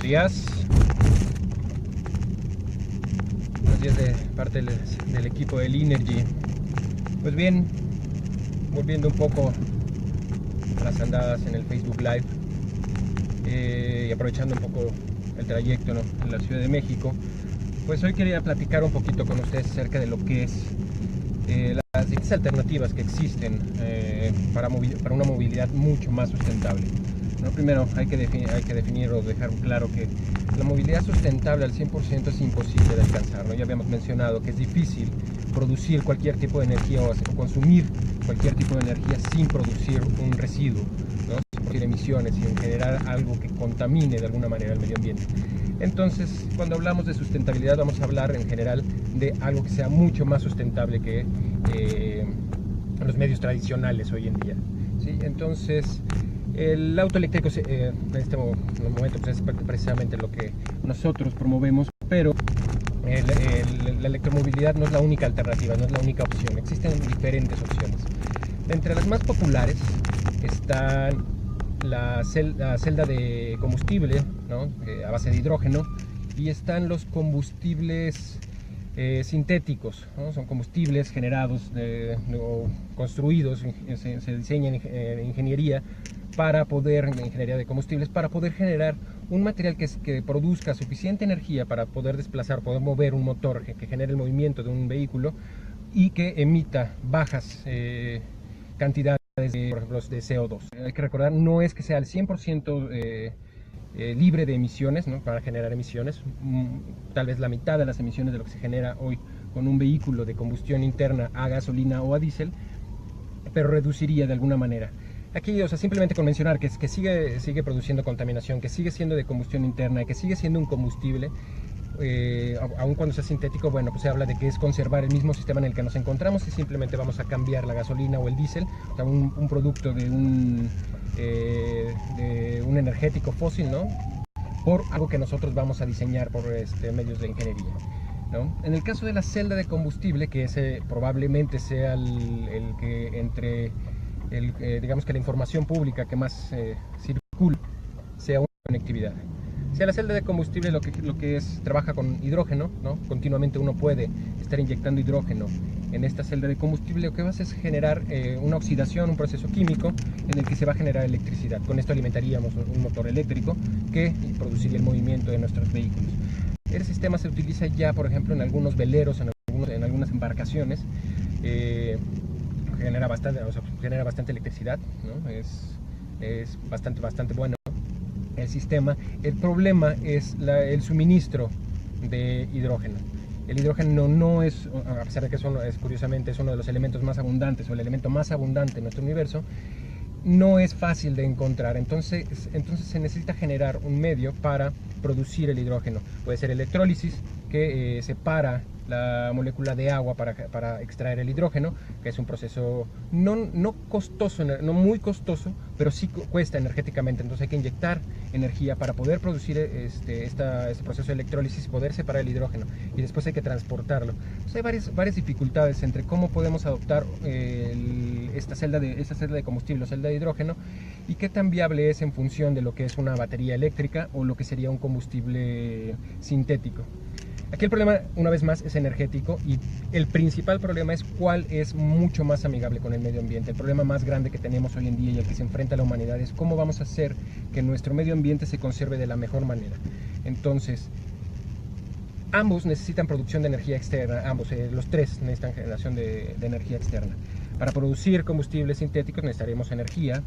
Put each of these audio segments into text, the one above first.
días. Buenos días de parte del equipo del Inergy. Pues bien, volviendo un poco a las andadas en el Facebook Live y aprovechando un poco el trayecto, ¿no?, en la Ciudad de México, pues hoy quería platicar un poquito con ustedes acerca de lo que es las distintas alternativas que existen para una movilidad mucho más sustentable. ¿No? Primero hay que definir o dejar claro que la movilidad sustentable al 100% es imposible de alcanzar, ¿no? Ya habíamos mencionado que es difícil producir cualquier tipo de energía o consumir cualquier tipo de energía sin producir un residuo, ¿no?, sin producir emisiones, sin generar algo que contamine de alguna manera el medio ambiente. Entonces, cuando hablamos de sustentabilidad, vamos a hablar en general de algo que sea mucho más sustentable que los medios tradicionales hoy en día, ¿sí? Entonces, el auto eléctrico en este momento pues, es precisamente lo que nosotros promovemos, pero la electromovilidad no es la única alternativa, no es la única opción. Existen diferentes opciones. Entre las más populares están la celda de combustible, ¿no?, a base de hidrógeno, y están los combustibles sintéticos, ¿no? Son combustibles generados o construidos, se diseña en ingeniería ingeniería de combustibles, para poder generar un material que produzca suficiente energía para poder poder mover un motor que genere el movimiento de un vehículo y que emita bajas cantidades por ejemplo, de CO2. Hay que recordar, no es que sea al 100% libre de emisiones, ¿no?, para generar emisiones. Tal vez la mitad de las emisiones de lo que se genera hoy con un vehículo de combustión interna a gasolina o a diésel, pero reduciría de alguna manera. Aquí, o sea, simplemente con mencionar que sigue produciendo contaminación, que sigue siendo de combustión interna, que sigue siendo un combustible, aun cuando sea sintético, bueno, pues se habla de que es conservar el mismo sistema en el que nos encontramos y simplemente vamos a cambiar la gasolina o el diésel, o sea, un producto de un energético fósil, ¿no?, por algo que nosotros vamos a diseñar por medios de ingeniería, ¿no? En el caso de la celda de combustible, que ese probablemente sea el que entre digamos que la información pública que más circula sea una conectividad. Si a la celda de combustible lo que trabaja con hidrógeno, ¿no?, continuamente uno puede estar inyectando hidrógeno en esta celda de combustible, lo que va a hacer es generar una oxidación, un proceso químico en el que se va a generar electricidad. Con esto alimentaríamos un motor eléctrico que produciría el movimiento de nuestros vehículos. El sistema se utiliza ya, por ejemplo, en algunos veleros, en algunas embarcaciones. Genera bastante electricidad, ¿no? Es bastante bueno el sistema. El problema es el suministro de hidrógeno. El hidrógeno no es, a pesar de que curiosamente es uno de los elementos más abundantes o el elemento más abundante en nuestro universo, no es fácil de encontrar. Entonces se necesita generar un medio para producir el hidrógeno. Puede ser electrólisis, que separa la molécula de agua para extraer el hidrógeno, que es un proceso no costoso, no muy costoso, pero sí cuesta energéticamente. Entonces hay que inyectar energía para poder producir este proceso de electrólisis, poder separar el hidrógeno, y después hay que transportarlo. Entonces hay varias dificultades entre cómo podemos adoptar esta celda de combustible o celda de hidrógeno, y qué tan viable es en función de lo que es una batería eléctrica o lo que sería un combustible sintético. Aquí el problema, una vez más, es energético, y el principal problema es cuál es mucho más amigable con el medio ambiente. El problema más grande que tenemos hoy en día y al que se enfrenta la humanidad es cómo vamos a hacer que nuestro medio ambiente se conserve de la mejor manera. Entonces, ambos necesitan producción de energía externa, los tres necesitan generación de energía externa. Para producir combustibles sintéticos necesitaremos energía,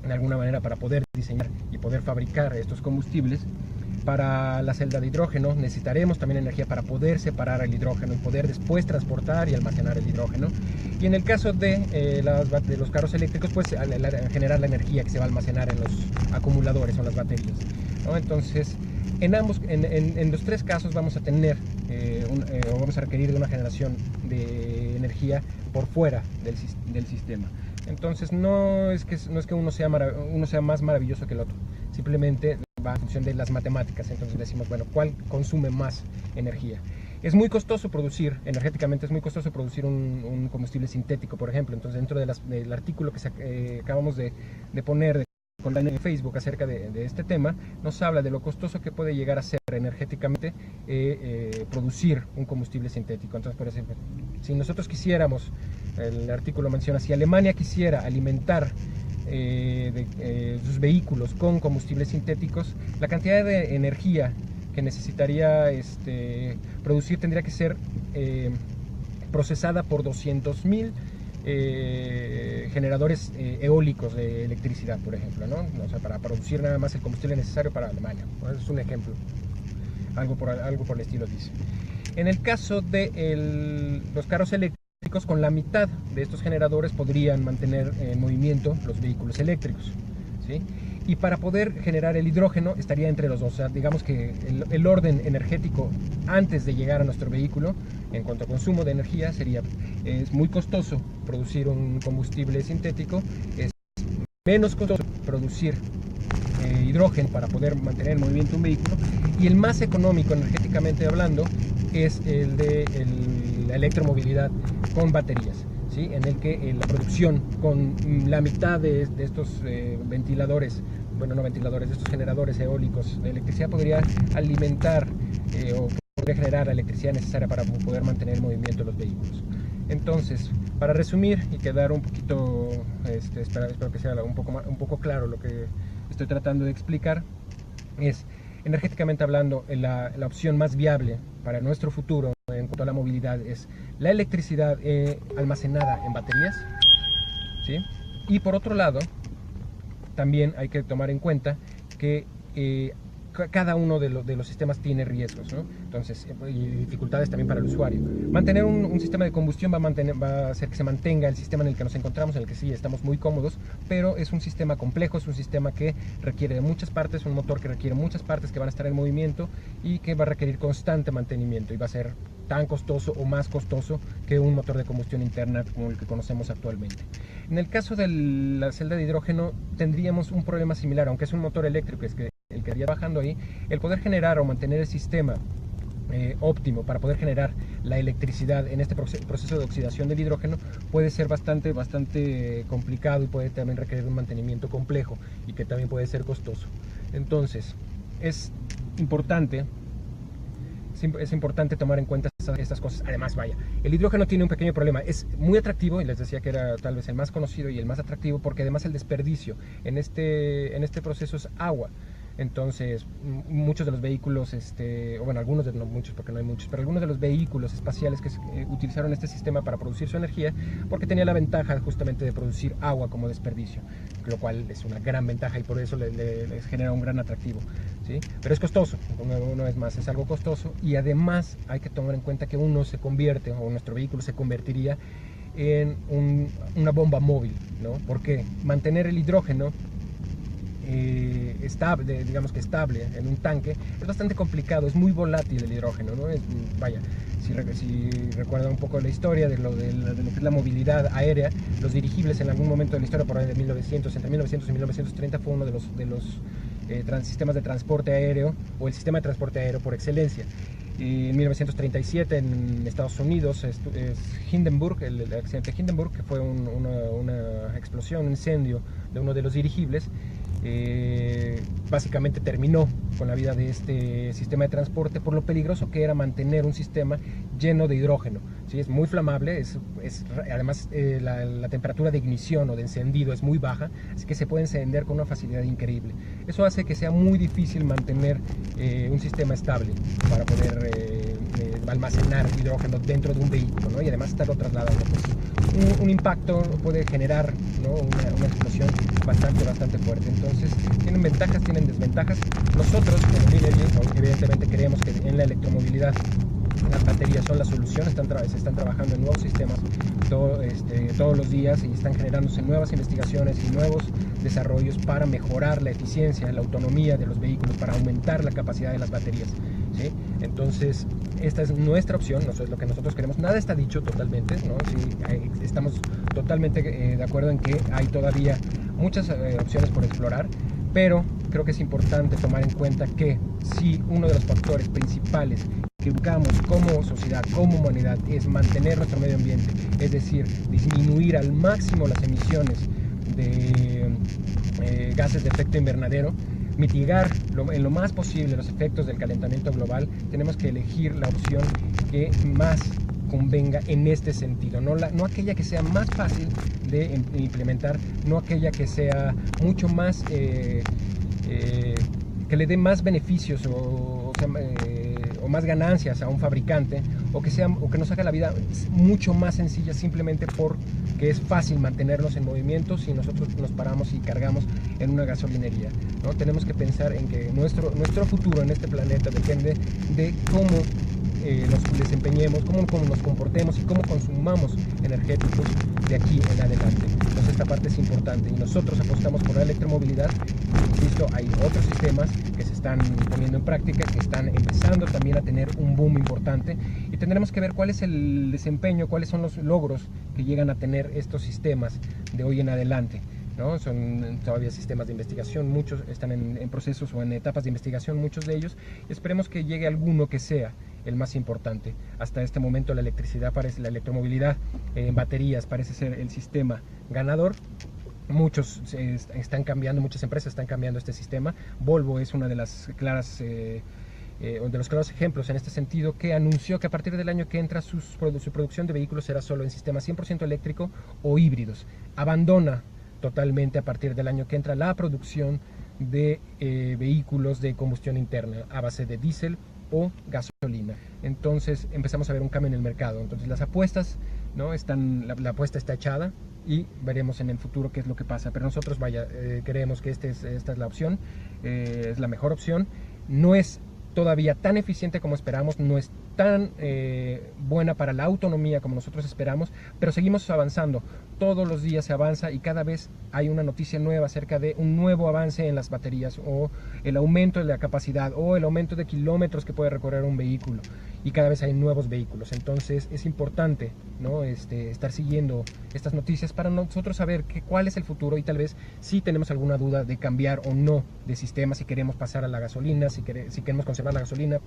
de alguna manera, para poder diseñar y poder fabricar estos combustibles. Para la celda de hidrógeno necesitaremos también energía para poder separar el hidrógeno y poder después transportar y almacenar el hidrógeno. Y en el caso de los carros eléctricos, pues generar la energía que se va a almacenar en los acumuladores o en las baterías, ¿no? Entonces, en los tres casos vamos a tener vamos a requerir de una generación de energía por fuera del sistema. Entonces no es que uno sea más maravilloso que el otro, simplemente va en función de las matemáticas. Entonces decimos, bueno, ¿cuál consume más energía? Es muy costoso energéticamente es muy costoso producir un combustible sintético, por ejemplo. Entonces, dentro del artículo que acabamos de poner, en Facebook acerca de este tema, nos habla de lo costoso que puede llegar a ser energéticamente producir un combustible sintético. Entonces, por ejemplo, si nosotros quisiéramos, el artículo menciona, si Alemania quisiera alimentar sus vehículos con combustibles sintéticos, la cantidad de energía que necesitaría producir tendría que ser procesada por 200.000 generadores eólicos de electricidad, por ejemplo, ¿no? O sea, para producir nada más el combustible necesario para Alemania. Es un ejemplo, algo por el estilo dice. En el caso de los carros eléctricos, con la mitad de estos generadores podrían mantener en movimiento los vehículos eléctricos, ¿sí? Y para poder generar el hidrógeno estaría entre los dos. O sea, digamos que el orden energético antes de llegar a nuestro vehículo, en cuanto a consumo de energía, es muy costoso producir un combustible sintético, es menos costoso producir hidrógeno para poder mantener en movimiento un vehículo, y el más económico energéticamente hablando es el de la electromovilidad con baterías, ¿sí? En el que la producción con la mitad de estos ventiladores, bueno, no ventiladores, de estos generadores eólicos de electricidad podría alimentar o podría generar la electricidad necesaria para poder mantener en movimiento los vehículos. Entonces, para resumir y quedar un poquito, espero que sea un poco claro lo que estoy tratando de explicar, es energéticamente hablando la opción más viable para nuestro futuro en cuanto a la movilidad es la electricidad almacenada en baterías, ¿sí? Y por otro lado, también hay que tomar en cuenta que cada uno de los sistemas tiene riesgos, ¿no? Entonces, y dificultades también para el usuario. Mantener un sistema de combustión va a hacer que se mantenga el sistema en el que nos encontramos, en el que sí estamos muy cómodos, pero es un sistema complejo, es un sistema que requiere de muchas partes, un motor que requiere muchas partes que van a estar en movimiento y que va a requerir constante mantenimiento, y va a ser tan costoso o más costoso que un motor de combustión interna como el que conocemos actualmente. En el caso de la celda de hidrógeno tendríamos un problema similar, aunque es un motor eléctrico, es que el que iría bajando ahí, el poder generar o mantener el sistema óptimo para poder generar la electricidad en este proceso de oxidación del hidrógeno puede ser bastante complicado, y puede también requerir un mantenimiento complejo y que también puede ser costoso. Entonces, es importante tomar en cuenta estas cosas. Además, vaya, el hidrógeno tiene un pequeño problema. Es muy atractivo, y les decía que era tal vez el más conocido y el más atractivo, porque además el desperdicio en este proceso es agua. Entonces, muchos de los vehículos, bueno, algunos no muchos porque no hay muchos, pero algunos de los vehículos espaciales que utilizaron este sistema para producir su energía, porque tenía la ventaja justamente de producir agua como desperdicio, lo cual es una gran ventaja y por eso les genera un gran atractivo, ¿sí? Pero es costoso, una vez más, es algo costoso, y además hay que tomar en cuenta que nuestro vehículo se convertiría en una bomba móvil, ¿no? Porque mantener el hidrógeno estable en un tanque es bastante complicado, es muy volátil el hidrógeno, ¿no? Vaya, si recuerdan un poco la historia de lo que es la movilidad aérea, los dirigibles en algún momento de la historia, por ahí de entre 1900 y 1930, fue uno de los sistemas de transporte aéreo, o el sistema de transporte aéreo por excelencia. En 1937 en Estados Unidos es Hindenburg, el accidente de Hindenburg, que fue una explosión, un incendio de uno de los dirigibles. Básicamente terminó con la vida de este sistema de transporte por lo peligroso que era mantener un sistema lleno de hidrógeno, ¿sí? Es muy flamable, además la temperatura de ignición o de encendido es muy baja, así que se puede encender con una facilidad increíble. Eso hace que sea muy difícil mantener un sistema estable para poder almacenar hidrógeno dentro de un vehículo, ¿no? Y además estarlo trasladando. Un impacto puede generar, ¿no? una explosión bastante fuerte. Entonces, tienen ventajas, tienen desventajas. Nosotros, como Linergy, evidentemente creemos que en la electromovilidad las baterías son la solución. Se están trabajando en nuevos sistemas todos los días, y están generándose nuevas investigaciones y nuevos desarrollos para mejorar la eficiencia, la autonomía de los vehículos, para aumentar la capacidad de las baterías, ¿sí? Entonces, esta es nuestra opción, no es lo que nosotros queremos. Nada está dicho totalmente, ¿no? Sí, estamos totalmente de acuerdo en que hay todavía muchas opciones por explorar, pero creo que es importante tomar en cuenta que si uno de los factores principales que buscamos como sociedad, como humanidad, es mantener nuestro medio ambiente, es decir, disminuir al máximo las emisiones de gases de efecto invernadero, mitigar en lo más posible los efectos del calentamiento global, tenemos que elegir la opción que más convenga en este sentido, no aquella que sea más fácil de implementar, no aquella que sea mucho más, que le dé más beneficios o más ganancias a un fabricante, o que nos haga la vida mucho más sencilla simplemente porque es fácil mantenernos en movimiento si nosotros nos paramos y cargamos en una gasolinería, ¿no? Tenemos que pensar en que nuestro futuro en este planeta depende de cómo nos desempeñemos, cómo nos comportemos y cómo consumamos energéticos de aquí en adelante. Entonces esta parte es importante y nosotros apostamos por la electromovilidad. Insisto, hay otros sistemas que se están poniendo en práctica, que están empezando también a tener un boom importante, y tendremos que ver cuál es el desempeño, cuáles son los logros que llegan a tener estos sistemas de hoy en adelante, ¿no? Son todavía sistemas de investigación, muchos están en procesos o en etapas de investigación, muchos de ellos, y esperemos que llegue alguno que sea el más importante. Hasta este momento la electromovilidad en baterías parece ser el sistema ganador. Muchos están cambiando, muchas empresas están cambiando este sistema. Volvo es una de las claras de los claros ejemplos en este sentido, que anunció que a partir del año que entra su producción de vehículos será solo en sistemas 100% eléctrico o híbridos. Abandona totalmente a partir del año que entra la producción de vehículos de combustión interna a base de diésel o gasolina. Entonces empezamos a ver un cambio en el mercado. Entonces las apuestas, ¿no? La apuesta está echada y veremos en el futuro qué es lo que pasa. Pero nosotros creemos que esta es la opción, es la mejor opción. No es todavía tan eficiente como esperamos, no es tan buena para la autonomía como nosotros esperamos, pero seguimos avanzando. Todos los días se avanza y cada vez hay una noticia nueva acerca de un nuevo avance en las baterías, o el aumento de la capacidad, o el aumento de kilómetros que puede recorrer un vehículo, y cada vez hay nuevos vehículos. Entonces es importante, ¿no? Estar siguiendo estas noticias para nosotros saber cuál es el futuro, y tal vez si tenemos alguna duda de cambiar o no de sistema, si queremos pasar a la gasolina, si queremos conservar la gasolina,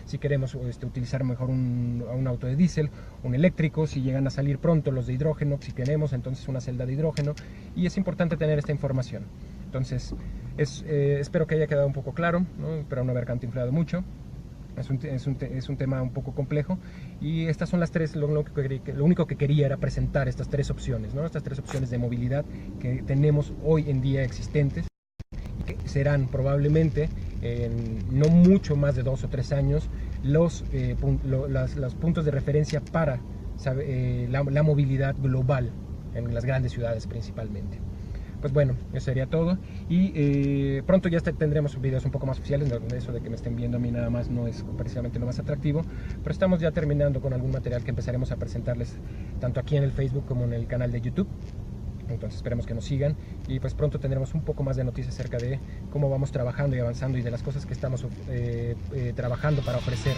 si queremos utilizar mejor un auto de diésel, un eléctrico, si llegan a salir pronto los de hidrógeno, si queremos entonces una celda de hidrógeno, y es importante tener esta información. Entonces espero que haya quedado un poco claro, ¿no? Espero no haber cantinflado mucho. Es un tema un poco complejo, y estas son las tres. Lo único que quería era presentar estas tres opciones, ¿no? Estas tres opciones de movilidad que tenemos hoy en día existentes, y que serán probablemente en no mucho más de 2 o 3 años los puntos de referencia para la movilidad global en las grandes ciudades principalmente. Pues bueno, eso sería todo, y pronto ya tendremos videos un poco más oficiales. Eso de que me estén viendo a mí nada más no es precisamente lo más atractivo, pero estamos ya terminando con algún material que empezaremos a presentarles tanto aquí en el Facebook como en el canal de YouTube. Entonces esperemos que nos sigan, y pues pronto tendremos un poco más de noticias acerca de cómo vamos trabajando y avanzando, y de las cosas que estamos trabajando para ofrecer